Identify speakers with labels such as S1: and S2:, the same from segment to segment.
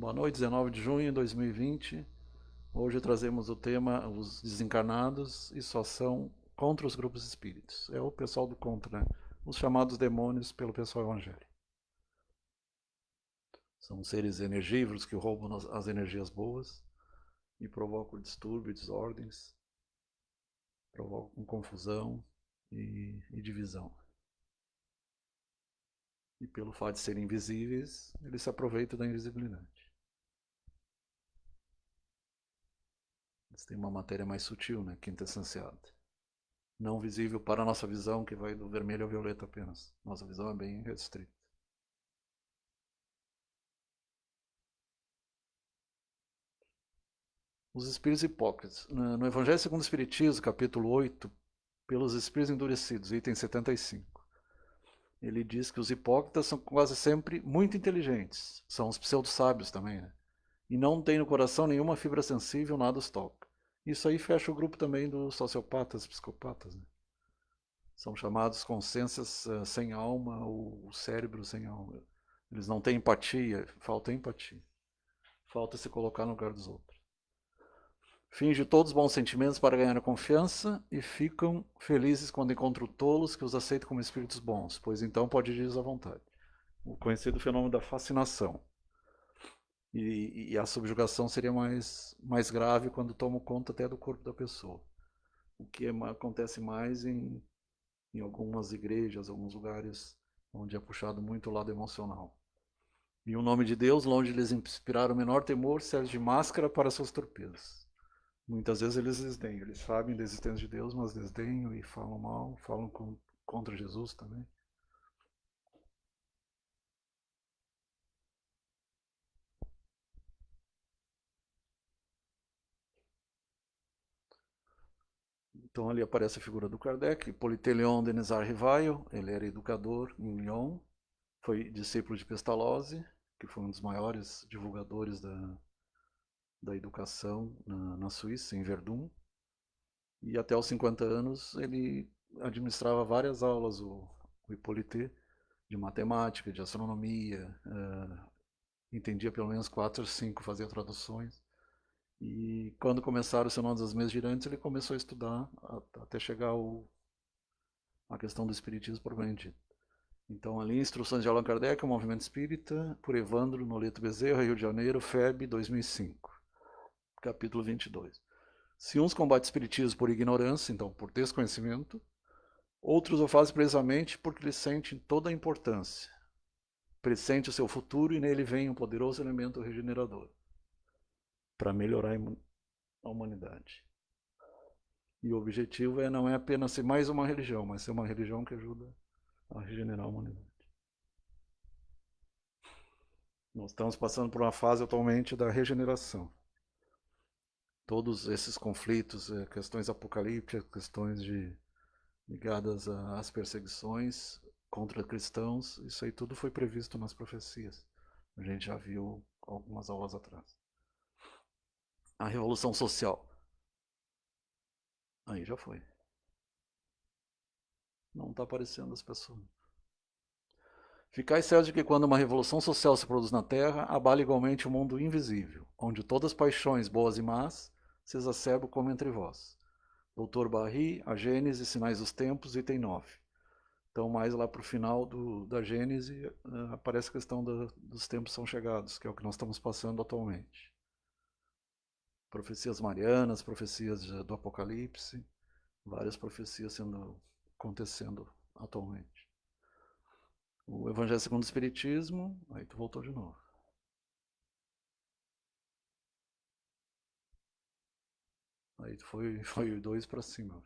S1: Boa noite, 19 de junho de 2020. Hoje trazemos o tema os desencarnados e sua ação contra os grupos espíritos. É o pessoal do contra, né? Os chamados demônios pelo pessoal evangélico. São seres energívoros que roubam as energias boas e provocam distúrbio, desordens, provocam confusão e divisão. E pelo fato de serem invisíveis, eles se aproveitam da invisibilidade. Eles têm uma matéria mais sutil, né? Quintessenciada. Não visível para a nossa visão, que vai do vermelho ao violeta apenas. Nossa visão é bem restrita. Os espíritos hipócritas. No Evangelho segundo o Espiritismo, capítulo 8, pelos espíritos endurecidos, item 75. Ele diz que os hipócritas são quase sempre muito inteligentes. São os pseudo-sábios também, né? E não têm no coração nenhuma fibra sensível, nada os toca. Isso aí fecha o grupo também dos sociopatas, psicopatas, né? São chamados consciências sem alma, ou cérebro sem alma. Eles não têm empatia, falta empatia. Falta se colocar no lugar dos outros. Finge todos os bons sentimentos para ganhar a confiança e ficam felizes quando encontram tolos que os aceitam como espíritos bons, pois então pode ir-lhes à vontade. O conhecido fenômeno da fascinação. E a subjugação seria mais grave quando toma conta até do corpo da pessoa. O que acontece mais em algumas igrejas, alguns lugares onde é puxado muito o lado emocional. E o nome de Deus, longe de lhes inspirar o menor temor, serve de máscara para suas torpezas. Muitas vezes eles desdenham, eles sabem da existência de Deus, mas desdenham e falam mal, falam contra Jesus também. Então ali aparece a figura do Kardec, Hippolyte Léon Denisard Rivail, ele era educador em Lyon, foi discípulo de Pestalozzi, que foi um dos maiores divulgadores da educação na Suíça, em Verdun. E até os 50 anos ele administrava várias aulas, o Hippolyte, de matemática, de astronomia, entendia pelo menos 4 ou 5, fazia traduções. E quando começaram os Sermões das Mesas Girantes, ele começou a estudar até chegar a questão do espiritismo propriamente dito. Então, ali, Instruções de Allan Kardec, o Movimento Espírita, por Evandro Noleto Bezerra, Rio de Janeiro, FEB 2005, capítulo 22. Se uns combatem o espiritismo por ignorância, então por desconhecimento, outros o fazem precisamente porque lhes sentem toda a importância, pressente o seu futuro e nele vem um poderoso elemento regenerador para melhorar a humanidade. E o objetivo não é apenas ser mais uma religião, mas ser uma religião que ajuda a regenerar a humanidade. Nós estamos passando por uma fase atualmente da regeneração. Todos esses conflitos, questões apocalípticas, questões ligadas às perseguições contra cristãos, isso aí tudo foi previsto nas profecias. A gente já viu algumas aulas atrás. A revolução social. Aí já foi. Não está aparecendo as pessoas. Ficais certos de que quando uma revolução social se produz na Terra, abala igualmente o mundo invisível, onde todas as paixões, boas e más, se exacerbam como entre vós. Doutor Barry, a Gênese e Sinais dos Tempos, item 9. Então, mais lá para o final da Gênese, aparece a questão dos tempos são chegados, que é o que nós estamos passando atualmente. Profecias marianas, profecias do Apocalipse, várias profecias acontecendo atualmente. O Evangelho segundo o Espiritismo, aí tu voltou de novo. Aí foi 2 para cima.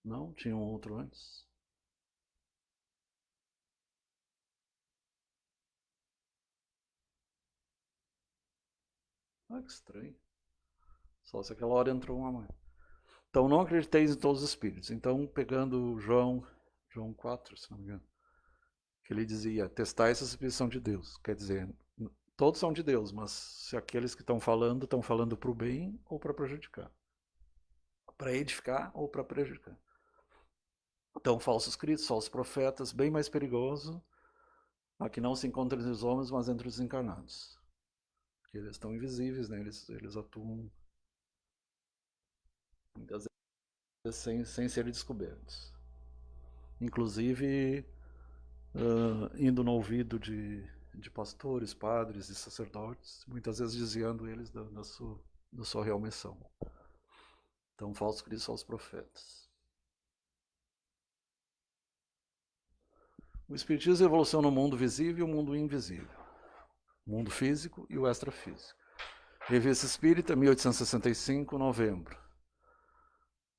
S1: Não? Tinha um outro antes? Ah, que estranho. Só se aquela hora entrou uma mãe. Então, não acrediteis em todos os espíritos. Então, pegando João 4, se não me engano, que ele dizia, testar essa expressão de Deus. Quer dizer, todos são de Deus, mas se aqueles que estão falando para o bem ou para prejudicar. Para edificar ou para prejudicar. Então, falsos cristos, falsos profetas, bem mais perigoso a que não se encontra entre os homens, mas entre os encarnados. Porque eles estão invisíveis, né? Eles atuam muitas vezes sem serem descobertos. Inclusive, indo no ouvido de pastores, padres e sacerdotes, muitas vezes desviando eles da sua real missão. Então, falsos cristos são os profetas. O Espiritismo evoluciona no mundo visível e o mundo invisível. O mundo físico e o extrafísico. Revista Espírita, 1865, novembro.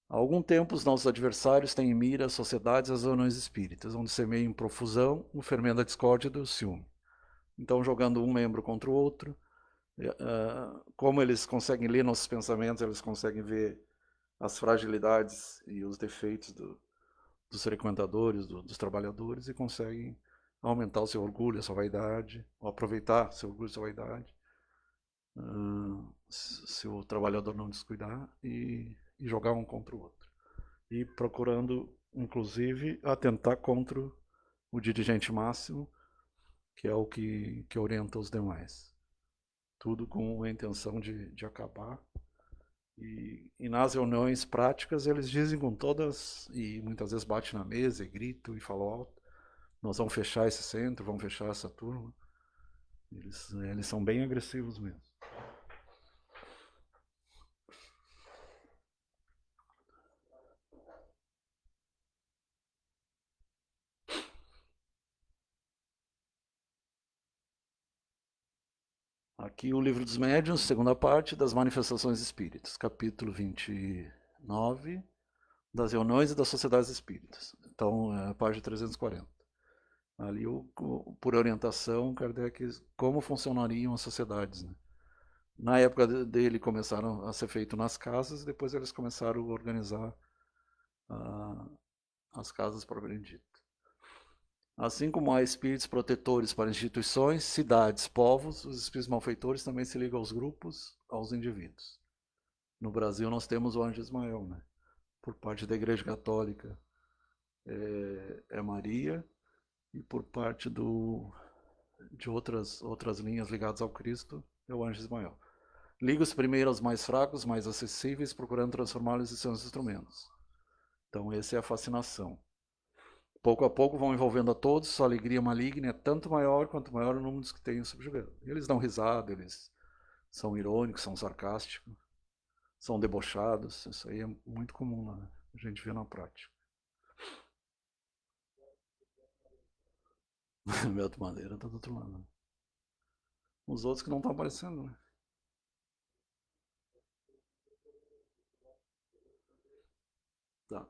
S1: Há algum tempo, os nossos adversários têm em mira as sociedades e as reuniões espíritas, onde semeiam profusão o fermento da discórdia e do ciúme. Então, jogando um membro contra o outro, como eles conseguem ler nossos pensamentos, eles conseguem ver as fragilidades e os defeitos dos frequentadores, dos trabalhadores, e conseguem aumentar o seu orgulho, a sua vaidade, ou aproveitar seu orgulho e sua vaidade, se o trabalhador não descuidar, e jogar um contra o outro. E procurando, inclusive, atentar contra o dirigente máximo, que é o que orienta os demais. Tudo com a intenção de acabar. E nas reuniões práticas eles dizem com todas, e muitas vezes bate na mesa e gritam e falam alto, nós vamos fechar esse centro, vamos fechar essa turma. Eles são bem agressivos mesmo. Aqui o Livro dos Médiuns, segunda parte, das Manifestações Espíritas, capítulo 29, das reuniões e das sociedades espíritas. Então, é a página 340. Ali, por orientação, Kardec, como funcionariam as sociedades, né? Na época dele começaram a ser feito nas casas, e depois eles começaram a organizar as casas propriamente dito. Assim como há espíritos protetores para instituições, cidades, povos, os espíritos malfeitores também se ligam aos grupos, aos indivíduos. No Brasil nós temos o Anjo Ismael, né? Por parte da Igreja Católica é Maria, e por parte de outras linhas ligadas ao Cristo é o Anjo Ismael. Liga-os primeiro aos mais fracos, mais acessíveis, procurando transformá-los em seus instrumentos. Então, essa é a fascinação. Pouco a pouco vão envolvendo a todos, sua alegria maligna é tanto maior quanto maior o número dos que têm subjugado. Eles dão risada, eles são irônicos, são sarcásticos, são debochados. Isso aí é muito comum, né? A gente vê na prática. Beto Madeira tá do outro lado. Né? Os outros que não estão aparecendo, né? Tá.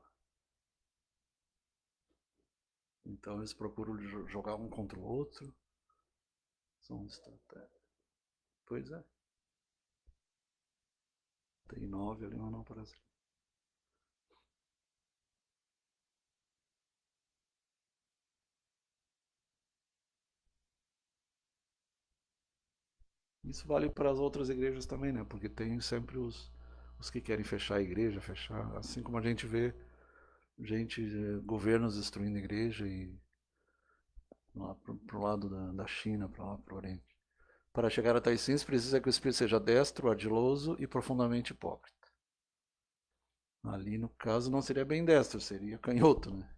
S1: Então eles procuram jogar um contra o outro. São estratégias. Pois é. Tem 9 ali, mas não aparece. Isso vale para as outras igrejas também, né? Porque tem sempre os que querem fechar a igreja, fechar. Assim como a gente vê gente, governos destruindo a igreja e lá pro lado da China, para lá pro Oriente. Para chegar a tais fins, precisa que o espírito seja destro, ardiloso e profundamente hipócrita. Ali, no caso, não seria bem destro, seria canhoto, né?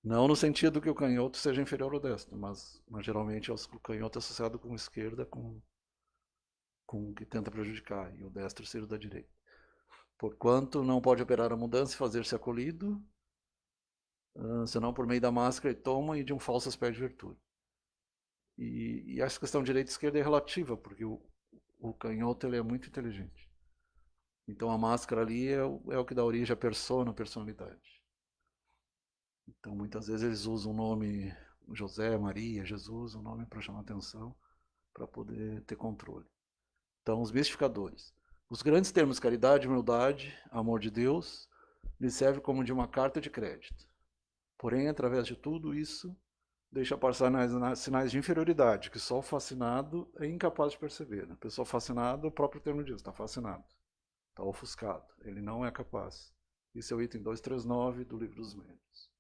S1: Não no sentido que o canhoto seja inferior ao destro, mas geralmente o canhoto é associado com a esquerda, com o que tenta prejudicar, e o destro seria o da direita. Porquanto não pode operar a mudança e fazer-se acolhido, senão por meio da máscara e toma e de um falso aspecto de virtude. E essa questão de direita e esquerda é relativa, porque o canhoto ele é muito inteligente. Então a máscara ali é o que dá origem à persona, à personalidade. Então muitas vezes eles usam o nome José, Maria, Jesus, o nome para chamar atenção, para poder ter controle. Então os mistificadores. Os grandes termos caridade, humildade, amor de Deus, lhes servem como de uma carta de crédito. Porém, através de tudo isso, deixa passar sinais de inferioridade, que só o fascinado é incapaz de perceber. A pessoa fascinada, o próprio termo diz, está fascinado, está ofuscado, ele não é capaz. Isso é o item 239 do Livro dos Médiuns.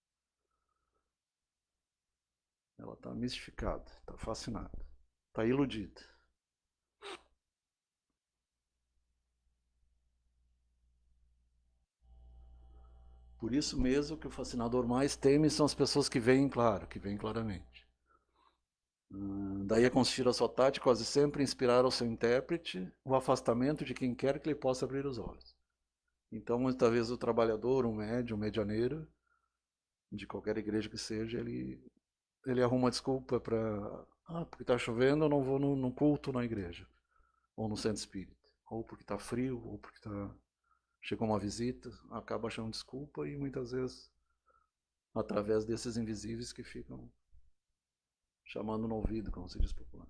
S1: Ela está mistificada, está fascinada, está iludida. Por isso mesmo que o fascinador mais teme são as pessoas que veem claro, que veem claramente. Daí a consistir a sua tática quase sempre inspirar ao seu intérprete o afastamento de quem quer que lhe possa abrir os olhos. Então, muitas vezes o trabalhador, um médium, um medianeiro, de qualquer igreja que seja, ele arruma desculpa para, porque está chovendo, eu não vou no culto na igreja, ou no centro espírita, ou porque está frio, ou porque chegou uma visita, acaba achando desculpa e muitas vezes através desses invisíveis que ficam chamando no ouvido, como se diz popular.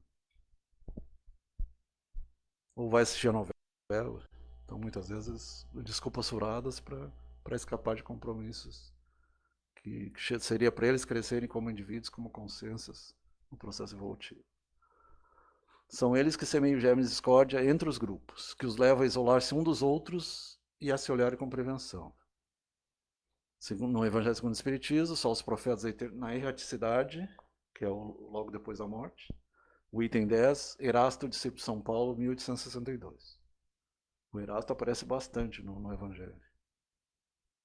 S1: Ou vai assistir a novela. Então, muitas vezes, desculpas furadas para escapar de compromissos que seria para eles crescerem como indivíduos, como consciências no processo evolutivo. São eles que semeiam germes de discórdia entre os grupos, que os levam a isolar-se um dos outros e a se olharem com prevenção. No Evangelho segundo o Espiritismo, só os profetas na erraticidade, que é logo depois da morte. O item 10, Erasto, discípulo de São Paulo, 1862. O Erasto aparece bastante no Evangelho,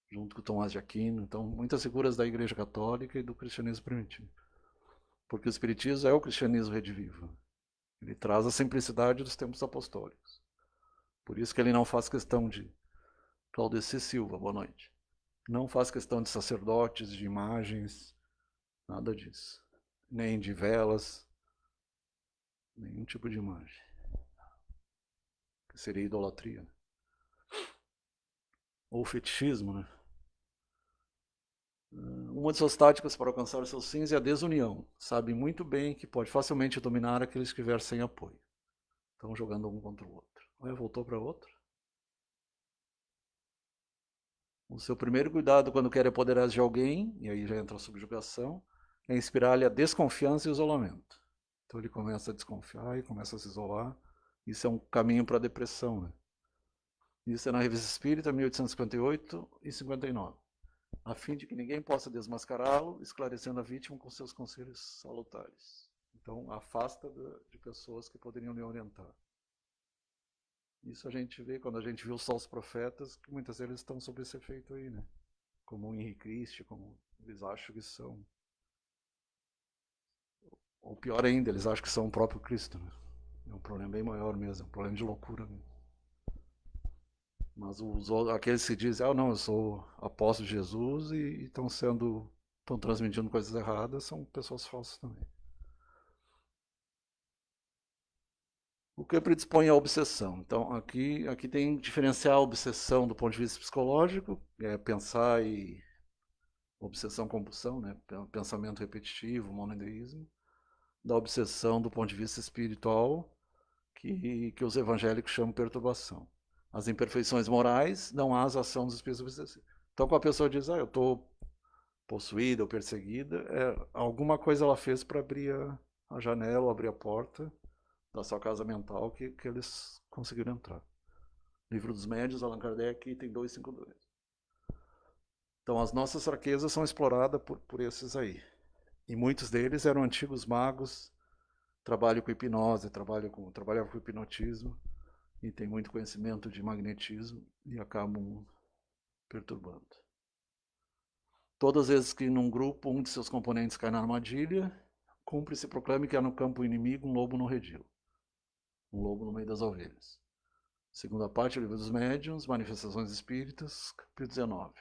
S1: junto com Tomás de Aquino. Então, muitas figuras da Igreja Católica e do cristianismo primitivo. Porque o Espiritismo é o cristianismo redivivo. Ele traz a simplicidade dos tempos apostólicos. Por isso que ele não faz questão de... Claudeci Silva, boa noite. Não faz questão de sacerdotes, de imagens, nada disso. Nem de velas, nenhum tipo de imagem. Que seria idolatria. Né? Ou fetichismo, né? Uma de suas táticas para alcançar seus fins é a desunião. Sabe muito bem que pode facilmente dominar aqueles que estiver sem apoio. Estão jogando um contra o outro. Olha, voltou para outro. O seu primeiro cuidado quando quer apoderar de alguém, e aí já entra a subjugação, é inspirar-lhe a desconfiança e o isolamento. Então ele começa a desconfiar e começa a se isolar. Isso é um caminho para a depressão. Né? Isso é na Revista Espírita, 1858 e 59. A fim de que ninguém possa desmascará-lo, esclarecendo a vítima com seus conselhos salutares. Então, afasta de pessoas que poderiam lhe orientar. Isso a gente vê quando a gente viu só os profetas, que muitas vezes estão sob esse efeito aí, né? Como o Henri Christ, como eles acham que são. Ou pior ainda, eles acham que são o próprio Cristo, né? É um problema bem maior mesmo, é um problema de loucura mesmo. Mas aqueles que dizem, não, eu sou apóstolo de Jesus e estão transmitindo coisas erradas, são pessoas falsas também. O que predispõe à obsessão? Então, aqui tem que diferenciar a obsessão do ponto de vista psicológico, pensar e obsessão-compulsão, né? Pensamento repetitivo, monoideísmo, da obsessão do ponto de vista espiritual, que os evangélicos chamam perturbação. As imperfeições morais dão asa à ação dos espíritos obsessivos. Então, quando a pessoa diz, eu estou possuída ou perseguida, alguma coisa ela fez para abrir a janela, abrir a porta da sua casa mental que eles conseguiram entrar. Livro dos Médios, Allan Kardec, item 252. Então, as nossas fraquezas são exploradas por esses aí. E muitos deles eram antigos magos, trabalham com hipnose, trabalhavam com hipnotismo, e tem muito conhecimento de magnetismo e acabam perturbando. Todas as vezes que num grupo um de seus componentes cai na armadilha, cumpre-se proclame que há no campo inimigo um lobo no redil, um lobo no meio das ovelhas. Segunda parte, Livro dos Médiuns, Manifestações Espíritas, capítulo 19,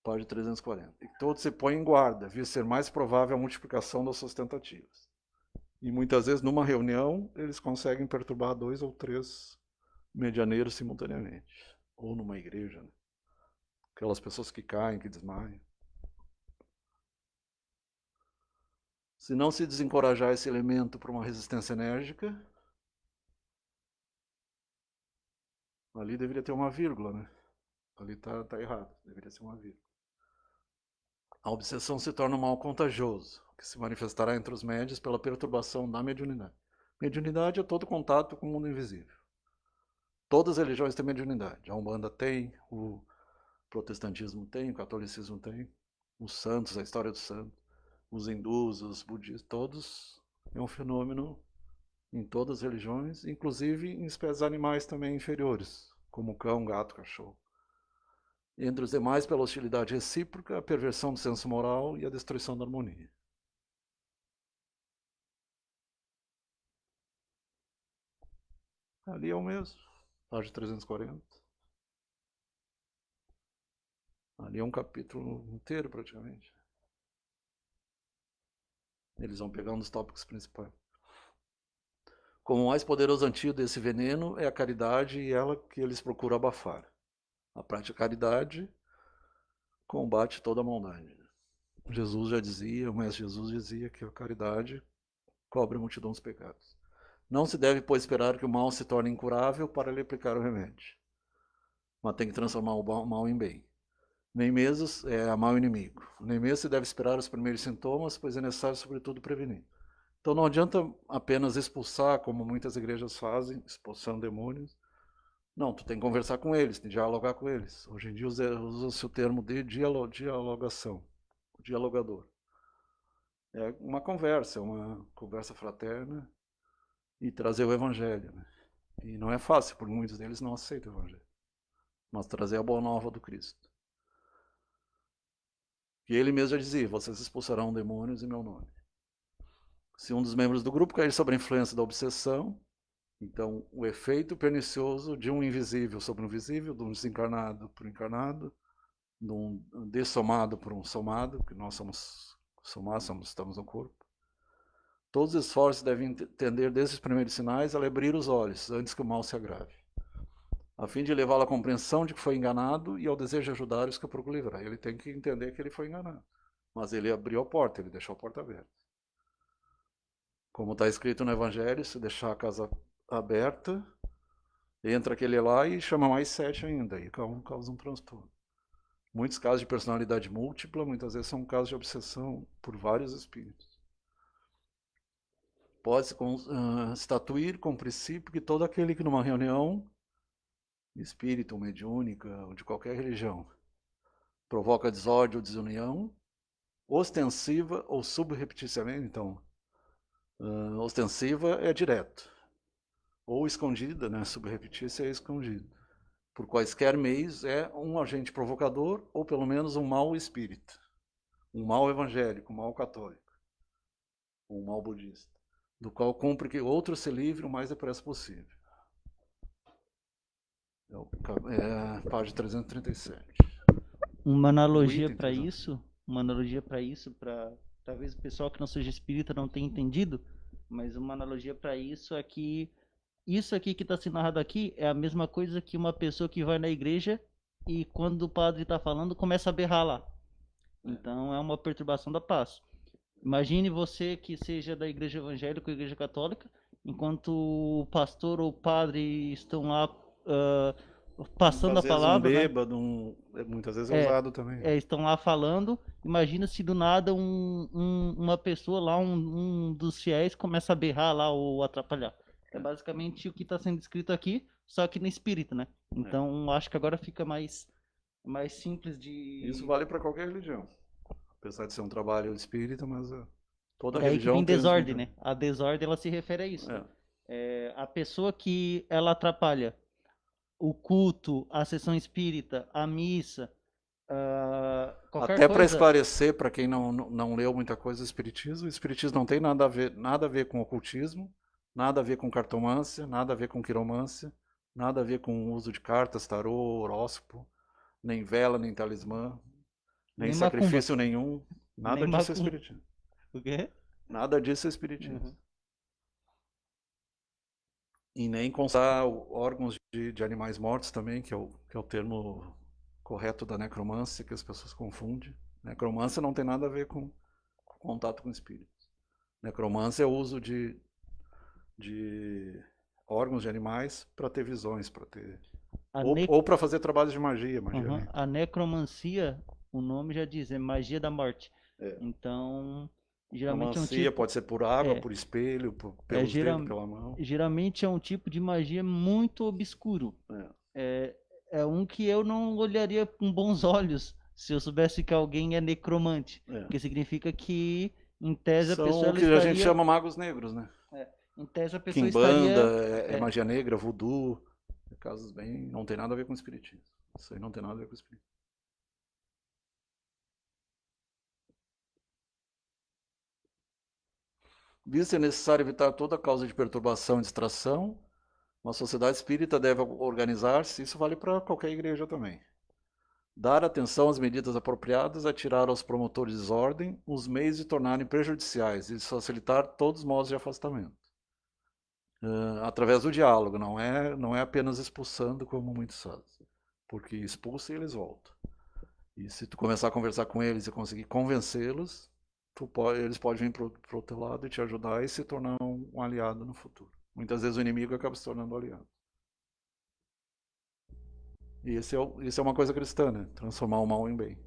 S1: página 340. E todos se põem em guarda, visto ser mais provável a multiplicação das suas tentativas. E muitas vezes, numa reunião, eles conseguem perturbar 2 ou 3 medianeiros simultaneamente. Ou numa igreja, né? Aquelas pessoas que caem, que desmaiam. Se não se desencorajar esse elemento para uma resistência enérgica, ali deveria ter uma vírgula, né? Ali tá errado, deveria ser uma vírgula. A obsessão se torna um mal contagioso, que se manifestará entre os médios pela perturbação da mediunidade. Mediunidade é todo contato com o mundo invisível. Todas as religiões têm mediunidade. A Umbanda tem, o protestantismo tem, o catolicismo tem, os santos, a história dos santos. os hindus, os budistas, todos é um fenômeno em todas as religiões, inclusive em espécies animais também inferiores, como cão, gato, cachorro. Entre os demais, pela hostilidade recíproca, a perversão do senso moral e a destruição da harmonia. Ali é o mesmo, página 340. Ali é um capítulo inteiro, praticamente. Eles vão pegando os tópicos principais. Como o mais poderoso antídoto desse veneno é a caridade e ela que eles procuram abafar. A prática da caridade combate toda a maldade. Jesus já dizia, o mestre Jesus dizia que a caridade cobre a multidão dos pecados. Não se deve, pois, esperar que o mal se torne incurável para lhe aplicar o remédio, mas tem que transformar o mal em bem. Nem mesmo é mal inimigo. Nem mesmo se deve esperar os primeiros sintomas, pois é necessário, sobretudo, prevenir. Então não adianta apenas expulsar, como muitas igrejas fazem, expulsando demônios. Não, tu tem que conversar com eles, tem que dialogar com eles. Hoje em dia usa-se o termo de dialogação, o dialogador. É uma conversa fraterna e trazer o evangelho. Né? E não é fácil, porque muitos deles não aceitam o evangelho. Mas trazer a boa nova do Cristo. E ele mesmo já dizia, vocês expulsarão demônios em meu nome. Se um dos membros do grupo cair sob a influência da obsessão, então o efeito pernicioso de um invisível sobre um visível, de um desencarnado por um encarnado, de um dessomado por um somado, que nós somos somados, estamos no corpo. Todos os esforços devem tender desde os primeiros sinais a abrir os olhos, antes que o mal se agrave, a fim de levá-lo à compreensão de que foi enganado e ao desejo de ajudar os que eu procuro livrar. Ele tem que entender que ele foi enganado. Mas ele abriu a porta, ele deixou a porta aberta. Como está escrito no Evangelho, se deixar a casa aberta, entra aquele lá e chama mais 7 ainda, e causa um transtorno. Muitos casos de personalidade múltipla, muitas vezes são casos de obsessão por vários espíritos. Pode-se estatuir com o princípio que todo aquele que numa reunião espírita ou mediúnica ou de qualquer religião provoca desordem ou desunião, ostensiva ou subrepticiamente, então, ostensiva é direto, ou escondida, né? Subreptícia é escondida. Por quaisquer meios é um agente provocador ou pelo menos um mau espírito, um mau evangélico, um mau católico, um mau budista, do qual cumpre que outro se livre o mais depressa possível. Página 337.
S2: Uma analogia para isso, para talvez o pessoal que não seja espírita não tenha entendido, mas uma analogia para isso é que isso aqui que está sendo narrado aqui é a mesma coisa que uma pessoa que vai na igreja e quando o padre está falando começa a berrar lá. Então é uma perturbação da paz. Imagine você que seja da igreja evangélica ou igreja católica, enquanto o pastor ou o padre estão lá passando
S1: muitas
S2: a
S1: vezes
S2: palavra, né?
S1: bêbado, muitas vezes é usado também.
S2: Estão lá falando. Imagina se do nada uma pessoa lá, um dos fiéis, começa a berrar lá ou atrapalhar. É basicamente o que está sendo escrito aqui, só que no espírito, né? Então acho que agora fica mais simples de.
S1: Isso vale para qualquer religião. Apesar de ser um trabalho espírita, mas toda
S2: É aí que
S1: religião
S2: vem
S1: tem
S2: desordem, né? A desordem ela se refere a isso. A pessoa que ela atrapalha o culto, a sessão espírita, a missa, qualquer
S1: Até para
S2: coisa.
S1: esclarecer para quem não leu muita coisa do espiritismo, o espiritismo não tem nada a ver com ocultismo, nada a ver com cartomância, nada a ver com quiromância, nada a ver com o uso de cartas, tarô, horóscopo, nem vela, nem talismã, nem sacrifício nenhum, nada
S2: nem
S1: disso é espiritismo.
S2: O quê?
S1: Nada disso é espiritismo. E nem constar órgãos de animais mortos também, que é o termo correto da necromancia, que as pessoas confundem. Necromancia não tem nada a ver com contato com espíritos. Necromancia é o uso de órgãos de animais para ter visões, para ter ou para fazer trabalhos de magia.
S2: A necromancia, o nome já diz, é magia da morte. Então, geralmente
S1: necromancia pode ser por água, por espelho, pelos dedos, pela mão.
S2: Geralmente é um tipo de magia muito obscuro. É um que eu não olharia com bons olhos se eu soubesse que alguém é necromante, que significa que, em tese, a pessoa
S1: São o que a gente chama magos negros, né?
S2: Em tese, a pessoa
S1: Quimbanda,
S2: estaria...
S1: é magia negra, voodoo, casos bem... não tem nada a ver com espiritismo. Isso aí não tem nada a ver com espiritismo. Visto ser necessário evitar toda causa de perturbação e distração, uma sociedade espírita deve organizar-se, isso vale para qualquer igreja também. Dar atenção às medidas apropriadas a tirar aos promotores de desordem os meios de tornarem prejudiciais e facilitar todos os modos de afastamento. Através do diálogo, não é apenas expulsando como muitos fazem, porque expulsa e eles voltam. E se tu começar a conversar com eles e conseguir convencê-los, eles podem vir para o teu lado e te ajudar e se tornar um aliado no futuro. Muitas vezes o inimigo acaba se tornando aliado. E isso é uma coisa cristã, né? Transformar o mal em bem.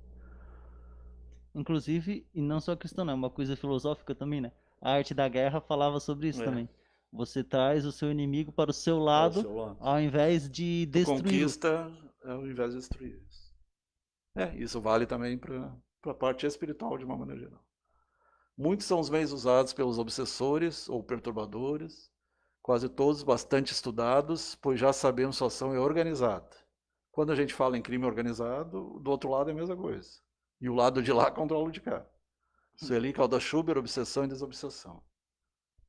S2: Inclusive, e não só cristã, não, é uma coisa filosófica também, né? A arte da guerra falava sobre isso também. Você traz o seu inimigo para o seu lado, ao invés de destruir.
S1: Conquista ao invés de destruir. Isso vale também para a parte espiritual de uma maneira geral. Muitos são os meios usados pelos obsessores ou perturbadores, quase todos bastante estudados, pois já sabemos que a ação é organizada. Quando a gente fala em crime organizado, do outro lado é a mesma coisa. E o lado de lá controla o de cá. Sueli Kaldashuber, obsessão e desobsessão.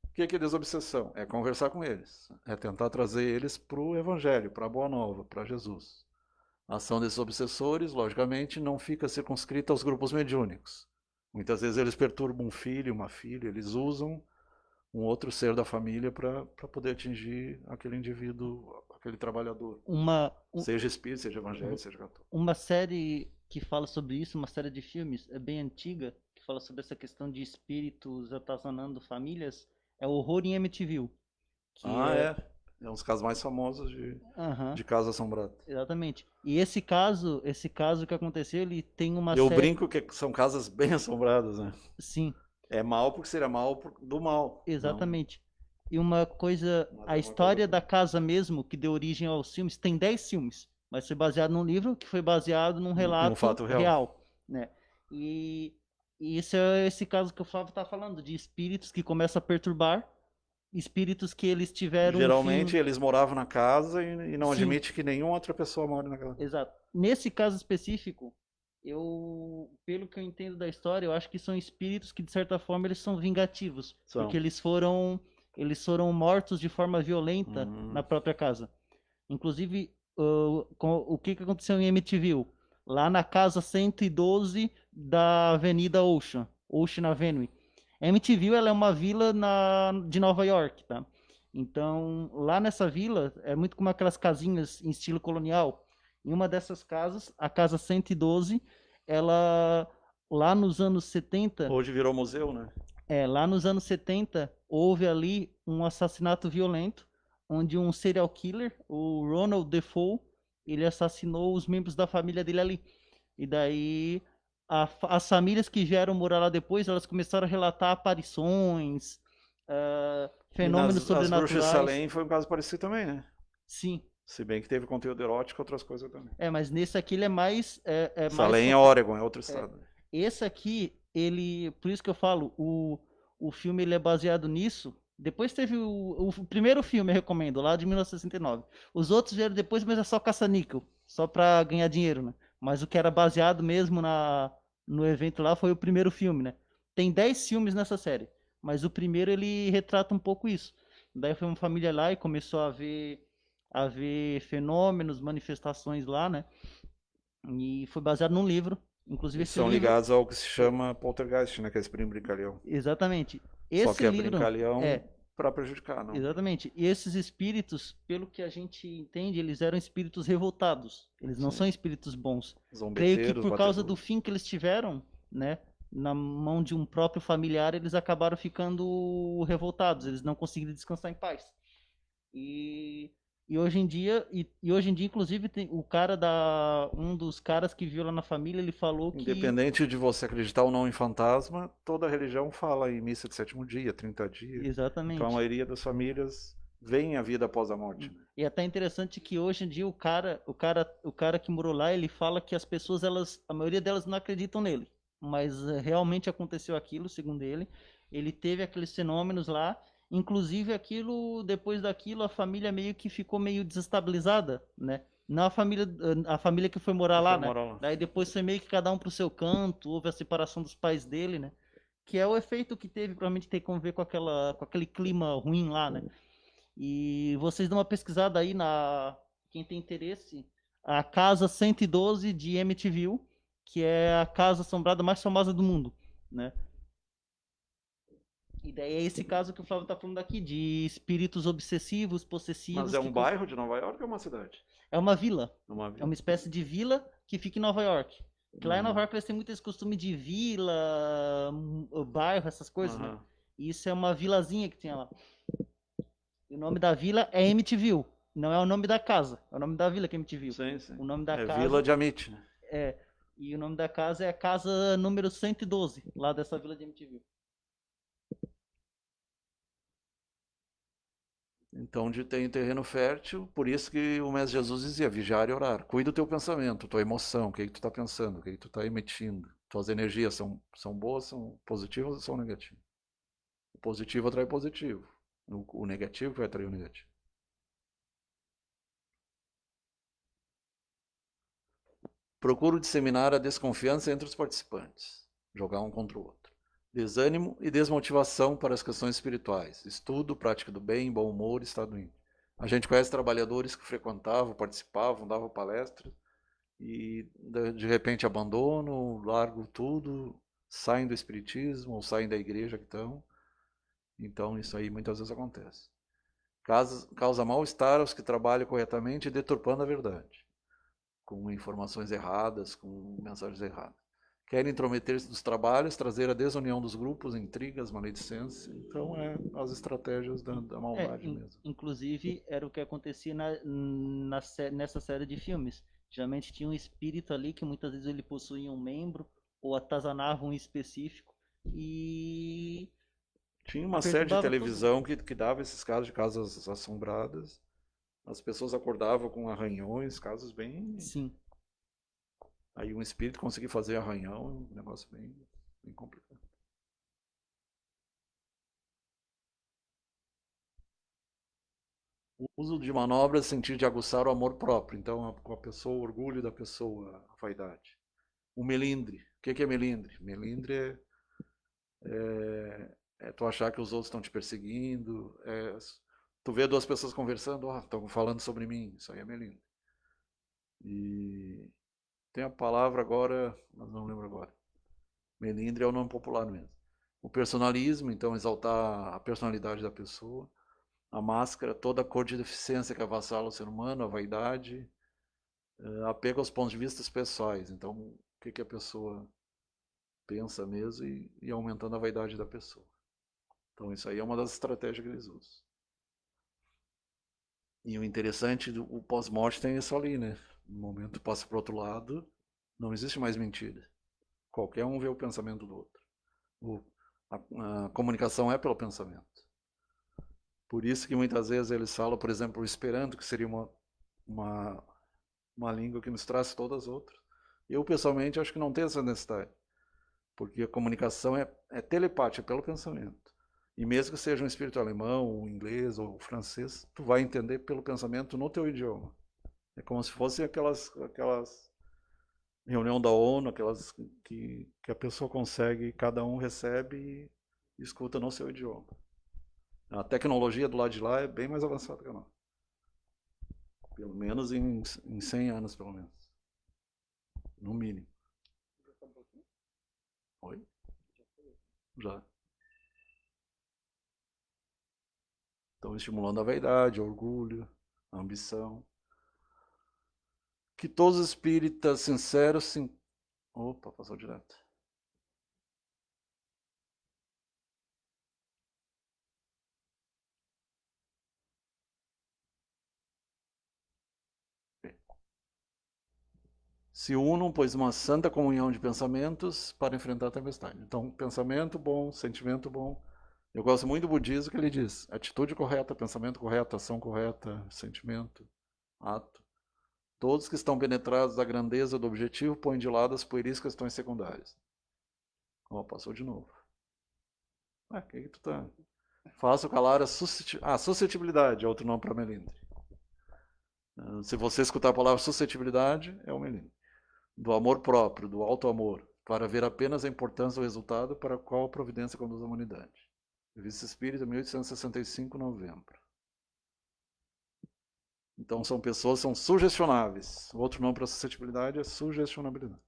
S1: O que é desobsessão? É conversar com eles. É tentar trazer eles para o Evangelho, para a Boa Nova, para Jesus. A ação desses obsessores, logicamente, não fica circunscrita aos grupos mediúnicos. Muitas vezes eles perturbam um filho, uma filha, eles usam um outro ser da família para poder atingir aquele indivíduo, aquele trabalhador. Seja espírita, seja evangélico, seja católico.
S2: Uma série que fala sobre isso, uma série de filmes, é bem antiga, que fala sobre essa questão de espíritos atazanando famílias, é Horror em Amityville.
S1: É um dos casos mais famosos de Casa Assombrada.
S2: Exatamente. E esse caso que aconteceu, ele tem uma
S1: Eu brinco que são casas bem assombradas, né?
S2: Sim.
S1: É mal porque seria mal do mal.
S2: Exatamente. Não. E uma coisa, a história da casa mesmo, que deu origem aos filmes, tem 10 filmes, mas foi baseado num livro que foi baseado num relato
S1: fato real.
S2: Né? E isso é esse caso que o Flávio está falando, de espíritos que começam a perturbar, espíritos que eles tiveram...
S1: Geralmente eles moravam na casa e não admite que nenhuma outra pessoa more naquela casa.
S2: Exato. Nesse caso específico, pelo que eu entendo da história, eu acho que são espíritos que, de certa forma, eles são vingativos. Porque eles foram mortos de forma violenta na própria casa. Inclusive, o que aconteceu em Amityville? Lá na casa 112 da Avenida Ocean Avenue. Amityville, ela é uma vila de Nova York, tá? Então, lá nessa vila, é muito como aquelas casinhas em estilo colonial. Em uma dessas casas, a casa 112, ela, lá nos anos 70...
S1: Hoje virou museu, né?
S2: Lá nos anos 70, houve ali um assassinato violento, onde um serial killer, o Ronald Defoe, ele assassinou os membros da família dele ali. E daí, as famílias que vieram morar lá depois, elas começaram a relatar aparições, fenômenos sobrenaturais.
S1: As Bruxas de Salem foi um caso parecido também, né?
S2: Sim.
S1: Se bem que teve conteúdo erótico, outras coisas também.
S2: Mas nesse aqui ele é mais...
S1: Salem é Oregon, é outro estado.
S2: Esse aqui, por isso que eu falo, o filme ele é baseado nisso. Depois teve o primeiro filme, eu recomendo, lá de 1969. Os outros vieram depois, mas é só caça-níquel, só pra ganhar dinheiro, né? Mas o que era baseado mesmo no evento lá foi o primeiro filme, né? Tem 10 filmes nessa série, mas o primeiro ele retrata um pouco isso. Daí foi uma família lá e começou a ver fenômenos, manifestações lá, né? E foi baseado num livro. Inclusive
S1: são ligados ao que se chama poltergeist, né? Que é esse brincalhão.
S2: Exatamente.
S1: Só que é brincalhão para prejudicar, não?
S2: Exatamente. E esses espíritos, pelo que a gente entende, eles eram espíritos revoltados. Eles não são espíritos bons. Creio que por causa do fim que eles tiveram, né? Na mão de um próprio familiar, eles acabaram ficando revoltados. Eles não conseguiram descansar em paz. E hoje em dia, inclusive, tem um dos caras que viu lá na família, ele falou que...
S1: Independente de você acreditar ou não em fantasma, toda religião fala em missa de sétimo dia, 30 dias.
S2: Exatamente.
S1: Então a maioria das famílias veem a vida após a morte. Né?
S2: E é até interessante que hoje em dia o cara que morou lá, ele fala que as pessoas, a maioria delas não acreditam nele. Mas realmente aconteceu aquilo, segundo ele. Ele teve aqueles fenômenos lá. Inclusive aquilo, depois daquilo, a família meio que ficou meio desestabilizada, né? Não a família que foi morar lá, né? Daí depois foi meio que cada um pro seu canto, houve a separação dos pais dele, né? Que é o efeito que teve, provavelmente tem como ver com aquele clima ruim lá, né? E vocês dão uma pesquisada aí quem tem interesse, a Casa 112 de Amityville, que é a casa assombrada mais famosa do mundo, né? E daí é esse caso que o Flávio tá falando aqui, de espíritos obsessivos, possessivos.
S1: Mas é um bairro de Nova York ou é uma cidade?
S2: É uma vila. É
S1: Vila.
S2: uma espécie de vila que fica em Nova York. Que lá em Nova York eles têm muito esse costume de vila, bairro, essas coisas, né? E isso é uma vilazinha que tinha lá. E o nome da vila é Amityville. Não é o nome da casa, é o nome da vila que é Amityville.
S1: Sim, sim.
S2: O nome da casa
S1: Vila de Amit, né?
S2: É. E o nome da casa é a casa número 112, lá dessa vila de Amityville.
S1: Então tem terreno fértil, por isso que o Mestre Jesus dizia, vigiar e orar. Cuida do teu pensamento, tua emoção, o que tu está pensando, o que tu está emitindo. Tuas energias são boas, são positivas ou são negativas? O positivo atrai positivo. O negativo vai atrair o negativo. Procuro disseminar a desconfiança entre os participantes. Jogar um contra o outro. Desânimo e desmotivação para as questões espirituais. Estudo, prática do bem, bom humor, estado íntimo. A gente conhece trabalhadores que frequentavam, participavam, davam palestras e de repente abandonam, largam tudo, saem do espiritismo ou saem da igreja que estão. Então isso aí muitas vezes acontece. Causa mal-estar aos que trabalham corretamente e deturpando a verdade, com informações erradas, com mensagens erradas. Querem intrometer-se nos trabalhos, trazer a desunião dos grupos, intrigas, maledicência. Então, as estratégias da maldade mesmo.
S2: Inclusive, era o que acontecia nessa série de filmes. Geralmente tinha um espírito ali que muitas vezes ele possuía um membro ou atazanava um específico e...
S1: Tinha uma série de televisão que dava esses casos de casas assombradas. As pessoas acordavam com arranhões, casos bem...
S2: Sim.
S1: Aí um espírito conseguir fazer arranhão, um negócio bem complicado. O uso de manobras, sentido de aguçar o amor próprio. Então, com a pessoa, o orgulho da pessoa, a vaidade. O melindre. O que é melindre? Melindre é tu achar que os outros estão te perseguindo. Tu vê duas pessoas conversando, estão falando sobre mim. Isso aí é melindre. E tem a palavra agora, mas não lembro agora. Melindre é o nome popular mesmo. O personalismo, então exaltar a personalidade da pessoa. A máscara, toda a cor de deficiência que avassala o ser humano, a vaidade, apego aos pontos de vista pessoais. Então, o que a pessoa pensa mesmo e aumentando a vaidade da pessoa. Então, isso aí é uma das estratégias que eles usam. E o interessante, o pós-morte tem isso ali, né? No momento passa para o outro lado, não existe mais mentira. Qualquer um vê o pensamento do outro. A comunicação é pelo pensamento. Por isso que muitas vezes eles falam, por exemplo, o Esperanto, que seria uma língua que nos traz todas as outras. Eu, pessoalmente, acho que não tem essa necessidade. Porque a comunicação é telepática, pelo pensamento. E mesmo que seja um espírito alemão, ou inglês, ou francês, tu vai entender pelo pensamento no teu idioma. É como se fosse aquelas reunião da ONU, aquelas que a pessoa consegue, cada um recebe e escuta no seu idioma. A tecnologia do lado de lá é bem mais avançada que a nossa. Pelo menos em 100 anos, pelo menos. No mínimo. Oi? Já. Então, estimulando a vaidade, o orgulho, a ambição. Que todos os espíritas sinceros Opa, passou direto. Se unam, pois, uma santa comunhão de pensamentos para enfrentar a tempestade. Então, pensamento bom, sentimento bom, Eu gosto muito do budismo que ele diz: atitude correta, pensamento correto, ação correta, sentimento, ato. Todos que estão penetrados da grandeza do objetivo põem de lado as pueris questões secundárias. Ó, passou de novo. O que tu tá? Faço calar a suscetibilidade, é outro nome para melindre. Se você escutar a palavra suscetibilidade, é o melindre. Do amor próprio, do alto amor, para ver apenas a importância do resultado para qual a providência conduz a humanidade. Revista Espírita, 1865, novembro. Então são pessoas que são sugestionáveis. O outro nome para suscetibilidade é sugestionabilidade.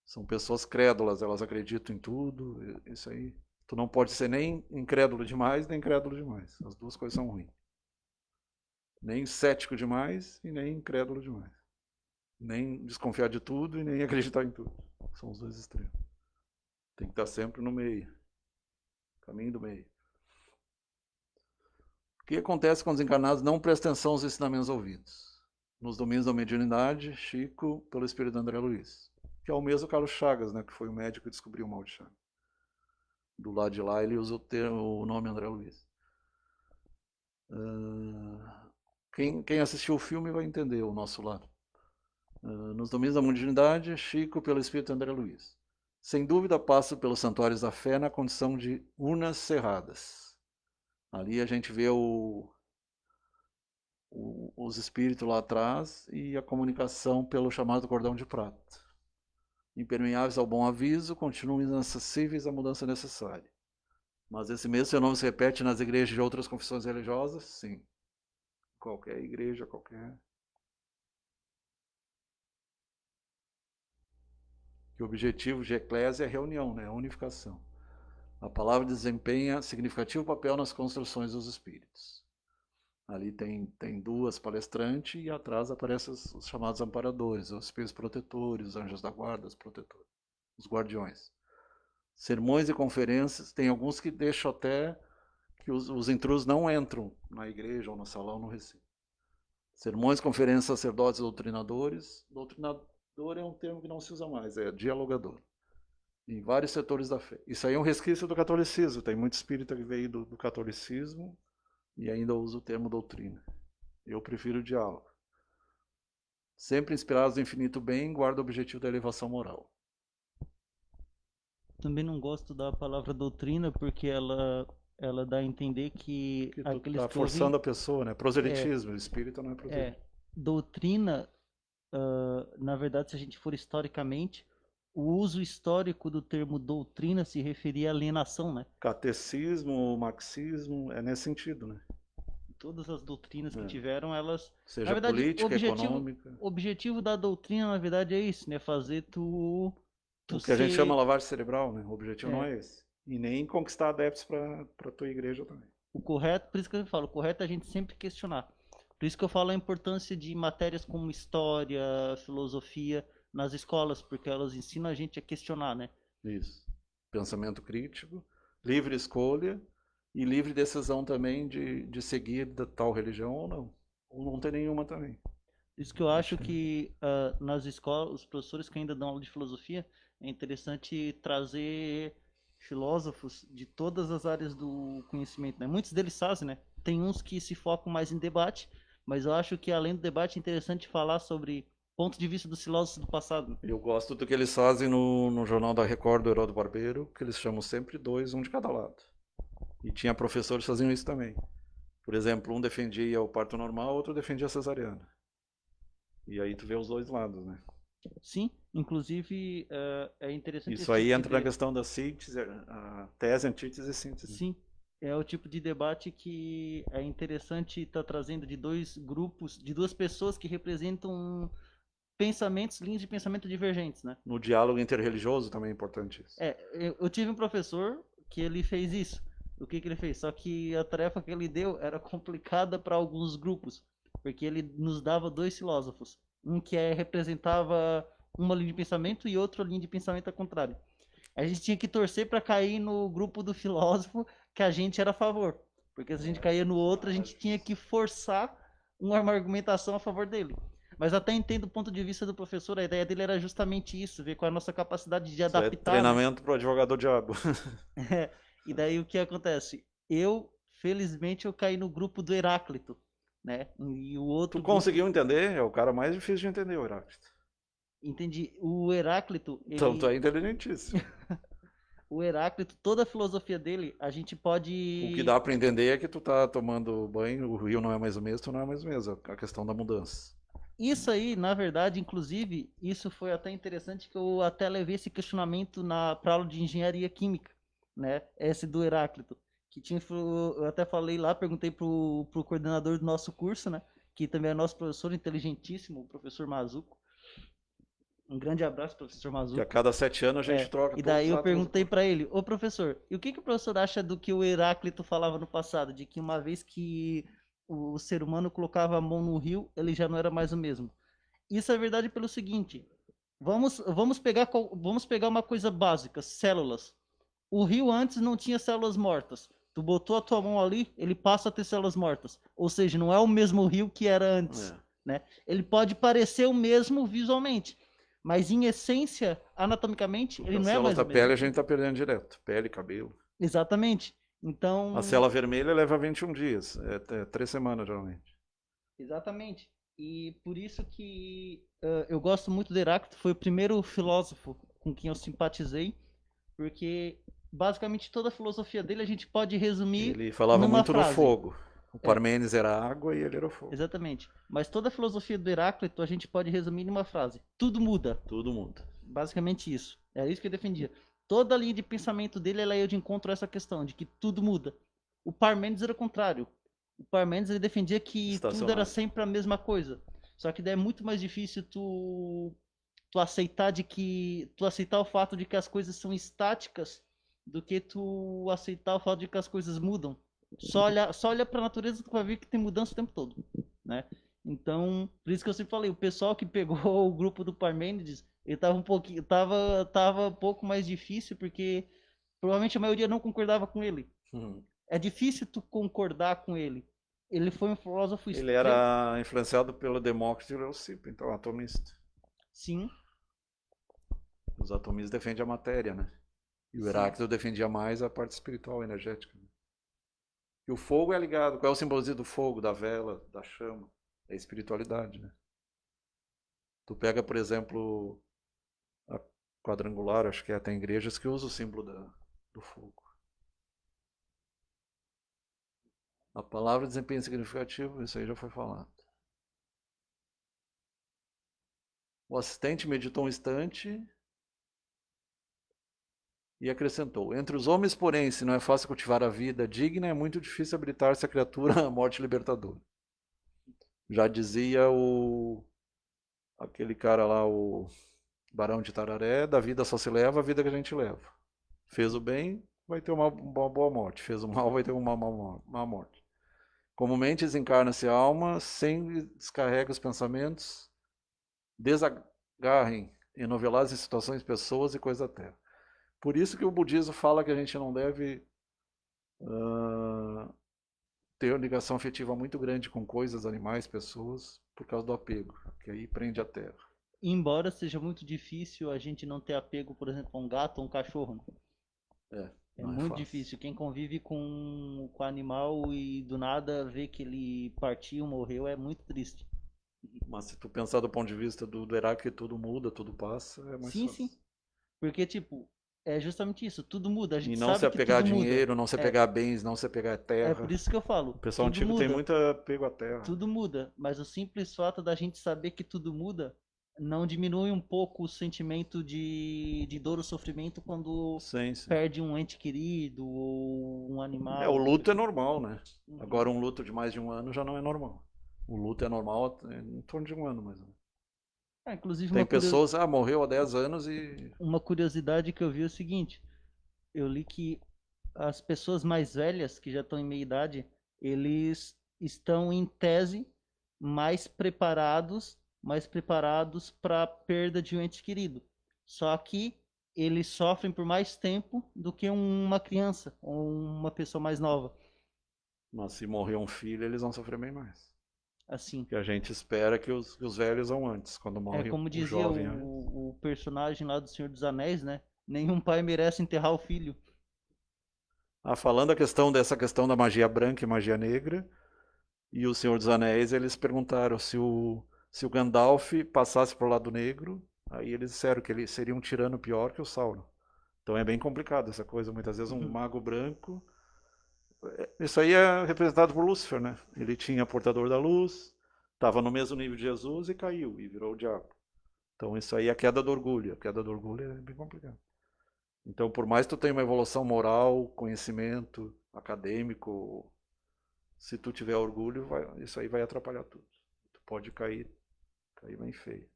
S1: São pessoas crédulas, elas acreditam em tudo, isso aí. Tu não pode ser nem incrédulo demais, nem incrédulo demais. As duas coisas são ruins. Nem cético demais e nem incrédulo demais. Nem desconfiar de tudo e nem acreditar em tudo. São os dois extremos. Tem que estar sempre no meio. Caminho do meio. O que acontece quando os encarnados não prestam atenção aos ensinamentos ouvidos? Nos domínios da mediunidade, Chico, pelo espírito André Luiz. Que é o mesmo Carlos Chagas, né, que foi o médico que descobriu o mal de Chagas. Do lado de lá ele usa o nome André Luiz. Quem assistiu o filme vai entender o nosso lado. Nos domínios da mediunidade, Chico, pelo espírito André Luiz. Sem dúvida passa pelos santuários da fé na condição de urnas cerradas. Ali a gente vê os espíritos lá atrás e a comunicação pelo chamado cordão de prata. Impermeáveis ao bom aviso, continuam inacessíveis à mudança necessária. Mas esse mesmo fenômeno se repete nas igrejas de outras confissões religiosas? Sim. Qualquer igreja, qualquer. Que o objetivo de eclésia é a reunião, né? A unificação. A palavra desempenha significativo papel nas construções dos espíritos. Ali tem duas palestrantes e atrás aparecem os chamados amparadores, os espíritos protetores, os anjos da guarda, os protetores, os guardiões. Sermões e conferências, tem alguns que deixam até que os intrusos não entram na igreja ou no salão, no recinto. Sermões, conferências, sacerdotes, doutrinadores. Doutrinador é um termo que não se usa mais, é dialogador. Em vários setores da fé. Isso aí é um resquício do catolicismo. Tem muito espírita que veio do catolicismo e ainda usa o termo doutrina. Eu prefiro o diálogo. Sempre inspirados no infinito bem, guarda o objetivo da elevação moral.
S2: Também não gosto da palavra doutrina porque ela dá a entender que
S1: tu tá forçando a pessoa, né? Proselitismo, o espírito não é proselitismo.
S2: Doutrina, na verdade, se a gente for historicamente, o uso histórico do termo doutrina se referia à alienação, né?
S1: Catecismo, marxismo, é nesse sentido, né?
S2: Todas as doutrinas que tiveram, elas...
S1: Seja na verdade, política, econômica...
S2: O objetivo da doutrina, na verdade, é isso, né? Fazer o
S1: que a gente chama lavagem cerebral, né? O objetivo não é esse. E nem conquistar adeptos para a tua igreja também.
S2: O correto, por isso que eu falo, o correto é a gente sempre questionar. Por isso que eu falo a importância de matérias como história, filosofia nas escolas, porque elas ensinam a gente a questionar, né?
S1: Isso. Pensamento crítico, livre escolha e livre decisão também de seguir tal religião ou não. Ou não ter nenhuma também.
S2: Isso que eu acho que nas escolas, os professores que ainda dão aula de filosofia, é interessante trazer filósofos de todas as áreas do conhecimento, né? Muitos deles fazem, né? Tem uns que se focam mais em debate, mas eu acho que além do debate é interessante falar sobre ponto de vista dos filósofos do passado.
S1: Eu gosto do que eles fazem no Jornal da Record do Heródoto Barbeiro, que eles chamam sempre dois, um de cada lado. E tinha professores que faziam isso também. Por exemplo, um defendia o parto normal, outro defendia a cesariana. E aí tu vê os dois lados, né?
S2: Sim, inclusive é interessante...
S1: Isso aí entra na questão da síntese, a tese, antítese e síntese.
S2: Sim, é o tipo de debate que é interessante estar trazendo de dois grupos, de duas pessoas que representam pensamentos, linhas de pensamento divergentes, né?
S1: No diálogo interreligioso também é importante isso.
S2: Eu tive um professor que ele fez isso. O que ele fez? Só que a tarefa que ele deu era complicada para alguns grupos, porque ele nos dava dois filósofos. Um que representava uma linha de pensamento e outra linha de pensamento ao contrário. A gente tinha que torcer para cair no grupo do filósofo que a gente era a favor. Porque se a gente caía no outro, a gente tinha que forçar uma argumentação a favor dele. Mas até entendo o ponto de vista do professor, a ideia dele era justamente isso, ver qual é a nossa capacidade de adaptar.
S1: Treinamento para o advogado diabo.
S2: E daí o que acontece? Felizmente, eu caí no grupo do Heráclito, né? E o outro
S1: Tu
S2: grupo,
S1: conseguiu entender? É o cara mais difícil de entender, o Heráclito.
S2: entendi. O Heráclito,
S1: Então tu é inteligentíssimo.
S2: toda a filosofia dele, a gente
S1: O que
S2: pode.
S1: dá pra entender é que tu tá tomando banho, o rio não é mais o mesmo, tu não é mais o mesmo. A questão da mudança.
S2: Isso aí, na verdade, inclusive, isso foi até interessante que eu até levei esse questionamento para aula de engenharia química, né? Esse do Heráclito, que tinha, eu até falei lá, perguntei pro coordenador do nosso curso, né? Que também é nosso professor inteligentíssimo, o professor Mazuco. Um grande abraço, professor
S1: Que a
S2: Mazuco.
S1: cada 7 anos a gente
S2: É,
S1: troca
S2: e
S1: todos
S2: daí
S1: os
S2: eu
S1: átomos do
S2: perguntei
S1: corpo.
S2: para ele, ô professor, e o que o professor acha do que o Heráclito falava no passado, de que uma vez que o ser humano colocava a mão no rio, ele já não era mais o mesmo? Isso é verdade pelo seguinte, vamos pegar uma coisa básica, células. O rio antes não tinha células mortas. Tu botou a tua mão ali, ele passa a ter células mortas. Ou seja, não é o mesmo rio que era antes,
S1: É.
S2: né? Ele pode parecer o mesmo visualmente, mas em essência, anatomicamente,
S1: Porque
S2: ele
S1: as
S2: não é
S1: células
S2: mais o
S1: da pele
S2: mesmo.
S1: a gente tá perdendo direto. Pele, cabelo.
S2: Exatamente.
S1: A
S2: Então,
S1: célula vermelha leva 21 dias. É 3 semanas, geralmente.
S2: exatamente. E por isso que eu gosto muito do Heráclito, foi o primeiro filósofo com quem eu simpatizei, porque basicamente toda a filosofia dele a gente pode resumir
S1: Ele falava
S2: numa
S1: muito no
S2: frase.
S1: fogo. O
S2: É,
S1: Parmênides era água e ele era o fogo.
S2: exatamente. Mas toda a filosofia do Heráclito a gente pode resumir numa frase. Tudo muda.
S1: Todo mundo.
S2: Basicamente isso. É isso que eu defendia. Toda a linha de pensamento dele, ela ia de encontro a essa questão de que tudo muda. O Parmênides era o contrário. O Parmênides ele defendia que tudo era
S1: Estacionário.
S2: sempre a mesma coisa. Só que daí é muito mais difícil tu aceitar tu aceitar o fato de que as coisas são estáticas do que tu aceitar o fato de que as coisas mudam. Só olha para a natureza tu vai ver que tem mudança o tempo todo, né? Então, por isso que eu sempre falei, o pessoal que pegou o grupo do Parmênides, ele tava um pouco mais difícil porque provavelmente a maioria não concordava com ele.
S1: Uhum.
S2: É difícil tu concordar com ele. Ele foi um filósofo
S1: Ele
S2: extremo.
S1: era influenciado pelo Demócrito e o Leucipo, então atomista.
S2: Sim,
S1: Os atomistas defendem a matéria, né? E o
S2: sim.
S1: Heráclito defendia mais a parte espiritual, energética. Né? E o fogo é ligado. Qual é o simbolismo do fogo, da vela, da chama? É a espiritualidade, né? Tu pega, por exemplo, a quadrangular, acho que tem igrejas que usam o símbolo do fogo. A palavra desempenho significativo, isso aí já foi falado. O assistente meditou um instante e acrescentou: entre os homens, porém, se não é fácil cultivar a vida digna, é muito difícil habilitar-se a criatura à morte libertadora. Já dizia aquele cara lá, o Barão de Tararé, da vida só se leva a vida que a gente leva. Fez o bem, vai ter uma boa morte. Fez o mal, vai ter uma má morte. Comumente desencarna-se a alma, sem descarrega os pensamentos, desagarrem enoveladas em situações, pessoas e coisas da terra. Por isso que o budismo fala que a gente não deve ter uma ligação afetiva muito grande com coisas, animais, pessoas, por causa do apego, que aí prende a terra.
S2: Embora seja muito difícil a gente não ter apego, por exemplo, a um gato ou um cachorro, né? É
S1: Não é
S2: muito
S1: fácil.
S2: difícil. Quem convive com animal e do nada vê que ele partiu, morreu, é muito triste.
S1: Mas se tu pensar do ponto de vista do Heráclito, que tudo muda, tudo passa, é mais
S2: Sim, sim.
S1: fácil.
S2: Porque, tipo, é justamente isso. Tudo muda. A
S1: E
S2: gente
S1: não se
S2: sabe que
S1: apegar a
S2: tudo muda.
S1: dinheiro, não se
S2: É,
S1: apegar a bens, não se apegar a
S2: é
S1: terra.
S2: por isso que eu falo.
S1: O pessoal
S2: Tudo
S1: antigo tem
S2: muda.
S1: muito apego à terra.
S2: Tudo muda. Mas o simples fato da gente saber que tudo muda não diminui um pouco o sentimento de dor ou sofrimento quando
S1: Sim, sim.
S2: perde um ente querido ou um
S1: O
S2: animal.
S1: luto é normal, né?
S2: Uhum.
S1: Agora um luto de mais de um ano já não é normal. O luto é normal em torno de um ano, mais ou menos.
S2: Inclusive,
S1: Tem pessoas, morreu há 10 anos e...
S2: uma curiosidade que eu vi é o seguinte: eu li que as pessoas mais velhas, que já estão em meia idade, eles estão em tese mais preparados para a perda de um ente querido. Só que eles sofrem por mais tempo do que uma criança ou uma pessoa mais nova.
S1: Mas se morrer um filho, eles vão sofrer bem mais.
S2: Assim,
S1: Que a gente espera que os velhos vão antes, quando
S2: é
S1: morre
S2: como
S1: o
S2: dizia
S1: jovem antes.
S2: o personagem lá do Senhor dos Anéis, né? Nenhum pai merece enterrar o filho.
S1: Falando dessa questão da magia branca e magia negra, e o Senhor dos Anéis, eles perguntaram se o Gandalf passasse para o lado negro, aí eles disseram que ele seria um tirano pior que o Sauron. Então é bem complicado essa coisa. Muitas vezes um mago branco. Isso aí é representado por Lúcifer, né? Ele tinha portador da luz, estava no mesmo nível de Jesus e caiu e virou o diabo. Então isso aí é a queda do orgulho. A queda do orgulho é bem complicado. Então, por mais que tu tenha uma evolução moral, conhecimento acadêmico, se tu tiver orgulho, isso aí vai atrapalhar tudo. Tu pode cair bem feio.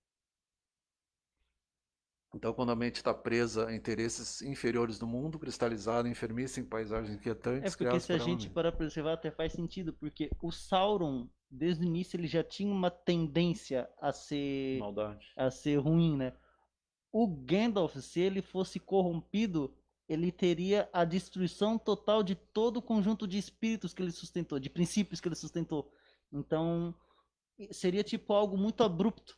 S1: Então, quando a mente está presa a interesses inferiores do mundo, cristalizada, enfermiça em paisagens inquietantes,
S2: Porque
S1: criadas
S2: se a
S1: por ela
S2: gente
S1: mesma.
S2: parar para observar, até faz sentido, porque o Sauron, desde o início, ele já tinha uma tendência
S1: Maldade.
S2: a ser ruim, né? O Gandalf, se ele fosse corrompido, ele teria a destruição total de todo o conjunto de espíritos que ele sustentou, de princípios que ele sustentou. Então, seria tipo algo muito abrupto,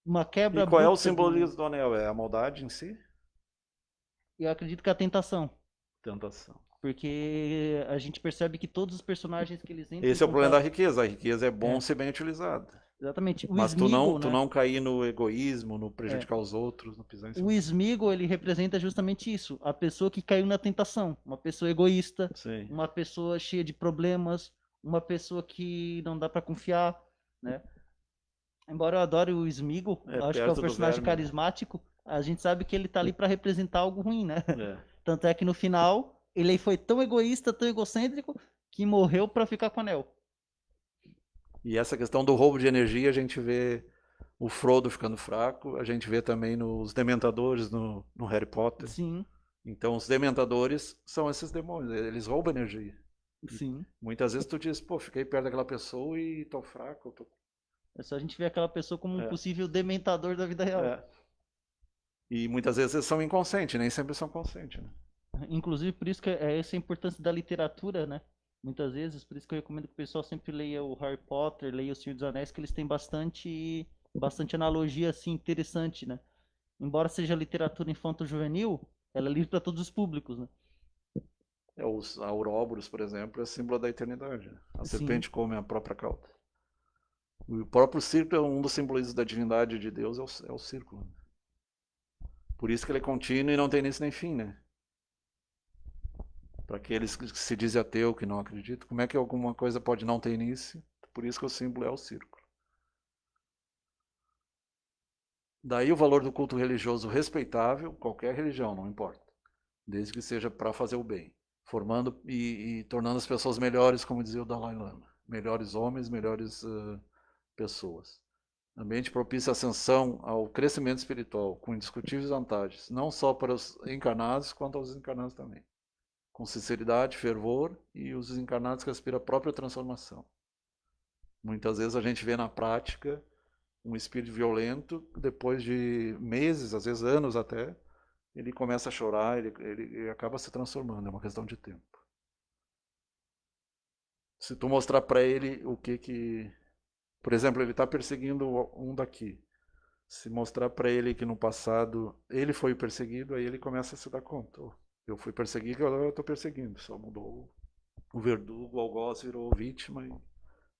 S2: uma quebra
S1: E qual é o
S2: abrupta do.
S1: simbolismo do anel? É a maldade em si?
S2: Eu acredito que é a tentação,
S1: Tentação.
S2: porque a gente percebe que todos os personagens que eles entram em
S1: Esse é o problema da
S2: contato.
S1: riqueza. A riqueza é bom
S2: É,
S1: se bem utilizada.
S2: exatamente. O
S1: Mas
S2: Sméagol,
S1: tu
S2: né?
S1: não cair no egoísmo, no
S2: É,
S1: prejudicar os outros, no pisar em
S2: o
S1: cima.
S2: Sméagol, ele representa justamente isso, a pessoa que caiu na tentação, uma pessoa egoísta,
S1: Sim.
S2: uma pessoa cheia de problemas, uma pessoa que não dá para confiar, né? Embora eu adore o Sméagol,
S1: É
S2: acho que é um
S1: perto do
S2: personagem
S1: verme, né?
S2: carismático, a gente sabe que ele tá ali para representar algo ruim, né?
S1: É.
S2: Tanto é que no final, ele foi tão egoísta, tão egocêntrico, que morreu para ficar com o anel.
S1: E essa questão do roubo de energia, a gente vê o Frodo ficando fraco, a gente vê também nos Dementadores no Harry Potter.
S2: Sim,
S1: Então, os Dementadores são esses demônios, eles roubam energia. E
S2: sim.
S1: muitas vezes tu diz, pô, fiquei perto daquela pessoa e tô fraco.
S2: É só a gente ver aquela pessoa como um
S1: É,
S2: possível dementador da vida real.
S1: é. E muitas vezes eles são inconscientes, nem sempre são conscientes, né?
S2: Inclusive, por isso que é essa a importância da literatura, né? Muitas vezes, por isso que eu recomendo que o pessoal sempre leia o Harry Potter, leia o Senhor dos Anéis, que eles têm bastante analogia, assim, interessante, né? Embora seja literatura infanto-juvenil, ela é livre para todos os públicos, né?
S1: Os Ouroboros, por exemplo, é símbolo da eternidade. A
S2: Sim,
S1: serpente come a própria cauda. O próprio círculo é um dos simbolismos da divindade de Deus, é o círculo. Por isso que ele é contínuo e não tem início nem fim, né? Para aqueles que se dizem ateu, que não acreditam, como é que alguma coisa pode não ter início? Por isso que o símbolo é o círculo. Daí o valor do culto religioso respeitável, qualquer religião, não importa. Desde que seja para fazer o bem. Formando e tornando as pessoas melhores, como dizia o Dalai Lama. Melhores homens, melhores pessoas. Ambiente propício à ascensão ao crescimento espiritual, com indiscutíveis vantagens, não só para os encarnados, quanto aos desencarnados também. Com sinceridade, fervor e os desencarnados que aspiram à própria transformação. Muitas vezes a gente vê na prática um espírito violento, depois de meses, às vezes anos até, ele começa a chorar, ele acaba se transformando, é uma questão de tempo. Se tu mostrar para ele o que... Por exemplo, ele está perseguindo um daqui. Se mostrar para ele que no passado ele foi perseguido, aí ele começa a se dar conta. Oh, eu fui perseguido, agora eu estou perseguindo. Só mudou o verdugo, o algoz virou vítima.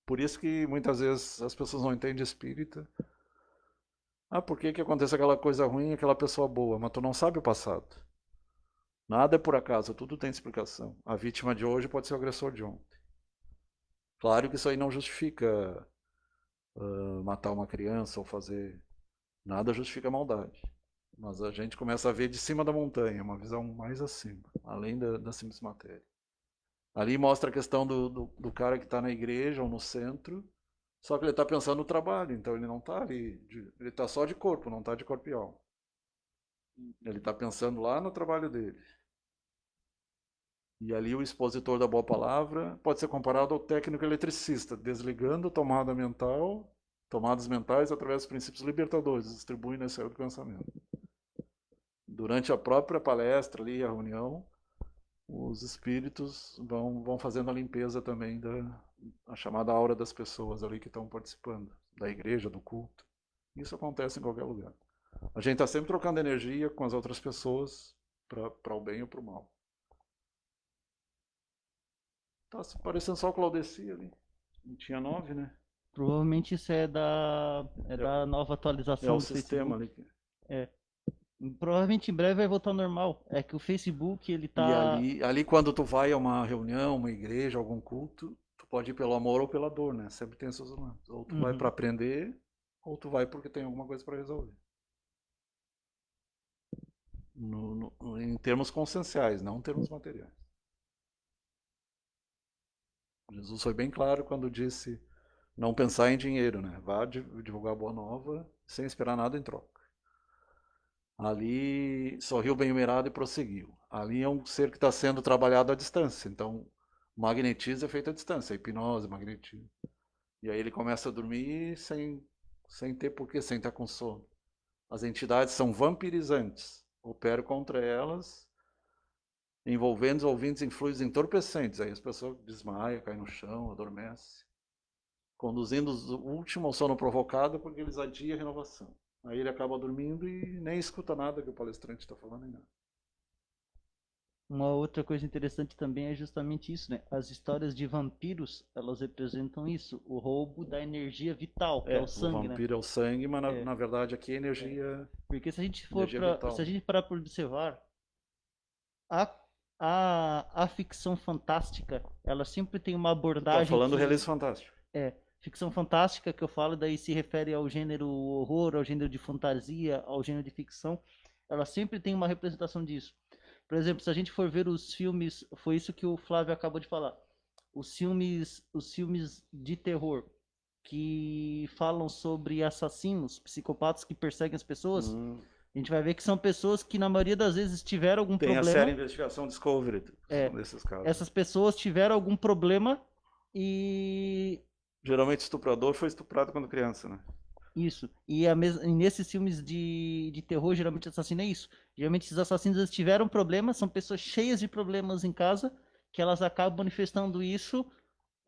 S1: Por isso que muitas vezes as pessoas não entendem espírita. Ah, por que acontece aquela coisa ruim, aquela pessoa boa? Mas tu não sabe o passado. Nada é por acaso, tudo tem explicação. A vítima de hoje pode ser o agressor de ontem. Claro que isso aí não justifica matar uma criança ou fazer. Nada justifica a maldade. Mas a gente começa a ver de cima da montanha, uma visão mais acima, além da simples matéria. Ali mostra a questão do cara que está na igreja ou no centro, só que ele está pensando no trabalho, então ele não está ali, ele está só de corpo, não está de corpo e alma. Ele está pensando lá no trabalho dele. E ali o expositor da boa palavra pode ser comparado ao técnico eletricista, desligando tomada mental, tomadas mentais através dos princípios libertadores, distribuindo esse do pensamento. Durante a própria palestra ali, a reunião, os espíritos vão fazendo a limpeza também a chamada aura das pessoas ali que estão participando, da igreja, do culto. Isso acontece em qualquer lugar. A gente está sempre trocando energia com as outras pessoas para o bem ou para o mal. Tá parecendo só o Claudeci ali. Tinha 9, né?
S2: Provavelmente isso é da nova
S1: É
S2: atualização
S1: o
S2: do
S1: sistema
S2: Facebook.
S1: ali.
S2: É. Provavelmente em breve vai voltar ao normal. É que o Facebook, ele
S1: E
S2: tá.
S1: ali quando tu vai a uma reunião, uma igreja, algum culto, tu pode ir pelo amor ou pela dor, né? Sempre tem esses lados. Ou tu vai
S2: Uhum.
S1: para aprender, ou tu vai porque tem alguma coisa para resolver. Em termos conscienciais, não em termos materiais. Jesus foi bem claro quando disse não pensar em dinheiro, né? Vá divulgar a boa nova sem esperar nada em troca. Ali sorriu bem-humorado e prosseguiu. Ali é um ser que está sendo trabalhado à distância. Então, magnetismo é feito à distância, hipnose, magnetismo. E aí ele começa a dormir sem ter porquê, sem estar com sono. As entidades são vampirizantes. Opero contra elas, envolvendo os ouvintes em fluidos entorpecentes. Aí as pessoas desmaiam, caem no chão, adormecem. Conduzindo o último ao sono provocado porque eles adiam a renovação. Aí ele acaba dormindo e nem escuta nada que o palestrante está falando, nem nada.
S2: Uma outra coisa interessante também é justamente isso, né? As histórias de vampiros, elas representam isso, o roubo da energia vital, que é o
S1: O
S2: sangue, né?
S1: vampiro é o sangue, mas
S2: É,
S1: na verdade aqui é energia,
S2: porque se a gente for
S1: energia
S2: para, se
S1: vital.
S2: a gente parar por observar, a, a ficção fantástica, ela sempre tem uma
S1: Tu tá
S2: abordagem
S1: falando do
S2: que
S1: Realismo Fantástico.
S2: ficção fantástica que eu falo, daí se refere ao gênero horror, ao gênero de fantasia, ao gênero de ficção, ela sempre tem uma representação disso. Por exemplo, se a gente for ver os filmes, foi isso que o Flávio acabou de falar. Os filmes de terror que falam sobre assassinos, psicopatas que perseguem as pessoas, a gente vai ver que são pessoas que na maioria das vezes tiveram algum
S1: Tem a série
S2: problema.
S1: Investigação Discovery,
S2: É,
S1: nesses casos.
S2: essas pessoas tiveram algum problema e
S1: Geralmente estuprador foi estuprado quando criança, né?
S2: isso. E nesses filmes de terror, geralmente assassino é isso. Geralmente esses assassinos eles tiveram problemas, são pessoas cheias de problemas em casa, que elas acabam manifestando isso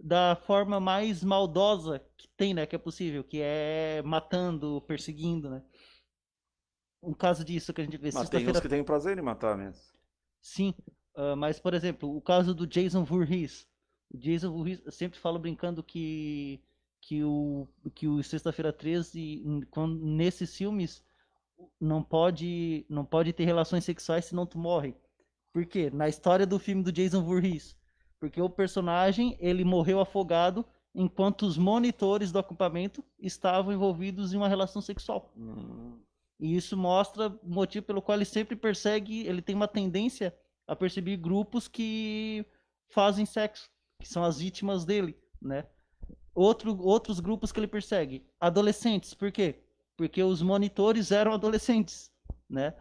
S2: da forma mais maldosa que tem, né? Que é possível, que é matando, perseguindo, né? Um caso disso que a gente vê
S1: Mas tem uns
S2: sexta-feira,
S1: que têm prazer em matar mesmo.
S2: sim. Mas, por exemplo, o caso do Jason Voorhees. O Jason Voorhees, eu sempre falo brincando que o Sexta-feira 13, nesses filmes, não pode ter relações sexuais senão tu morre. Por quê? Na história do filme do Jason Voorhees. Porque o personagem, ele morreu afogado enquanto os monitores do acampamento estavam envolvidos em uma relação sexual. E isso mostra o motivo pelo qual ele sempre persegue, ele tem uma tendência a perceber grupos que fazem sexo, que são as vítimas dele, né? Outros grupos que ele persegue, adolescentes, por quê? Porque os monitores eram adolescentes, né?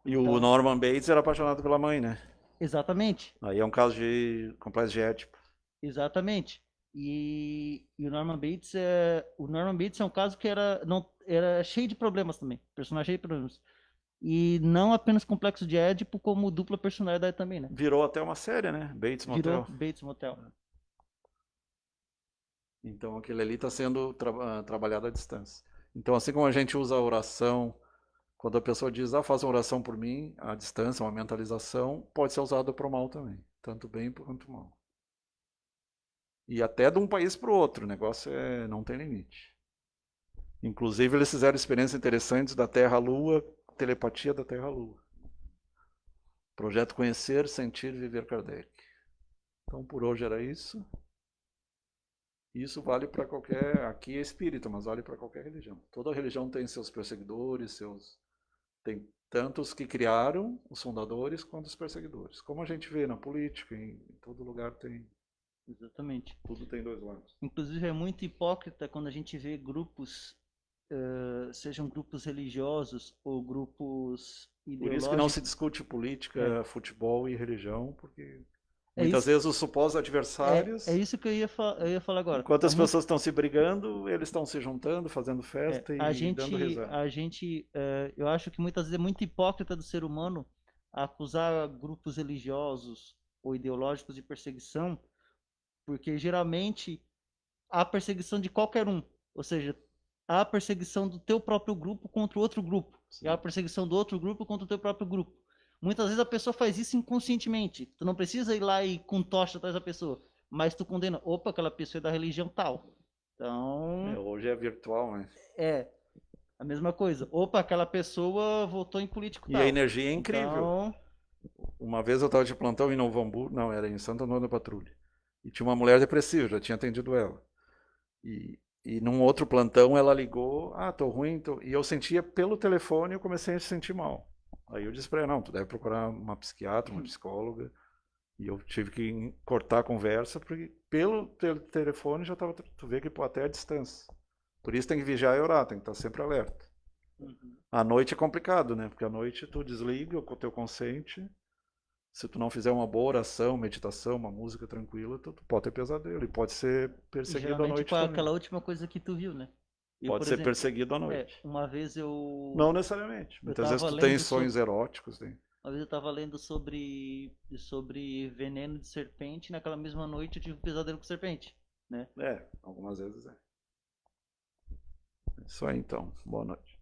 S1: E o
S2: Então,
S1: Norman Bates era apaixonado pela mãe, né?
S2: exatamente,
S1: Aí é um caso de complexo de Édipo.
S2: exatamente. O Norman Bates é um caso que era cheio de problemas também, personagem cheio de problemas. E não apenas complexo de Édipo, como dupla personalidade também, né?
S1: Virou até uma série, né? Bates
S2: Virou
S1: Motel.
S2: Bates Motel.
S1: Então aquele ali está sendo trabalhado à distância. Então, assim como a gente usa a oração, quando a pessoa diz, faça uma oração por mim, à distância, uma mentalização, pode ser usada para o mal também. Tanto bem quanto mal. E até de um país para o outro, o negócio não tem limite. Inclusive, eles fizeram experiências interessantes da Terra-Lua, telepatia da Terra-Lua. Projeto Conhecer, Sentir e Viver Kardec. Então, por hoje era isso. Isso vale para qualquer. Aqui é espírita, mas vale para qualquer religião. Toda religião tem seus perseguidores, tem tantos que criaram os fundadores quanto os perseguidores. Como a gente vê na política, em todo lugar tem.
S2: Exatamente.
S1: Tudo tem dois lados.
S2: Inclusive é muito hipócrita quando a gente vê grupos, sejam grupos religiosos ou grupos
S1: Por isso que não se
S2: ideológicos.
S1: discute política,
S2: É,
S1: futebol e religião, porque
S2: é
S1: muitas
S2: isso,
S1: vezes os supostos
S2: é
S1: adversários,
S2: isso que eu ia falar agora.
S1: enquanto as pessoas estão se brigando, eles estão se juntando, fazendo festa
S2: A
S1: e dando
S2: gente,
S1: risada.
S2: a gente, eu acho que muitas vezes é muito hipócrita do ser humano acusar grupos religiosos ou ideológicos de perseguição, porque geralmente há perseguição de qualquer um, ou seja, há perseguição do teu próprio grupo contra o outro grupo, e há
S1: Sim.
S2: perseguição do outro grupo contra o teu próprio grupo. Muitas vezes a pessoa faz isso inconscientemente. Tu não precisa ir lá e com tocha atrás da pessoa. Mas tu condena, opa, aquela pessoa é da religião tal. Então,
S1: Hoje é virtual, né?
S2: é a mesma coisa. Opa, aquela pessoa votou em político
S1: E a
S2: tal.
S1: energia é incrível.
S2: Então,
S1: Uma vez eu estava de plantão em Novo Hamburgo, não, era em Santo Antônio da Patrulha. E tinha uma mulher depressiva, já tinha atendido ela. E num outro plantão ela ligou, tô ruim, e eu sentia pelo telefone, eu comecei a se sentir mal. Aí eu disse para ela, não, tu deve procurar uma psiquiatra, uma psicóloga. E eu tive que cortar a conversa, porque pelo telefone já estava, tu vê que até a distância. Por isso tem que vigiar e orar, tem que estar sempre alerta. À noite é complicado, né? Porque à noite tu desliga com o teu consciente. Se tu não fizer uma boa oração, meditação, uma música tranquila, tu pode ter pesadelo. E pode ser perseguido à
S2: geralmente
S1: noite
S2: com
S1: também.
S2: aquela última coisa que tu viu, né? Eu,
S1: Pode
S2: por
S1: ser
S2: exemplo,
S1: perseguido à noite.
S2: uma vez
S1: Não necessariamente.
S2: eu
S1: Muitas vezes
S2: tava
S1: tu tem
S2: lendo
S1: sonhos
S2: sobre,
S1: eróticos.
S2: uma vez eu tava lendo sobre veneno de serpente, e naquela mesma noite eu tive um pesadelo com serpente, né?
S1: Algumas vezes é. Isso aí então. Boa noite.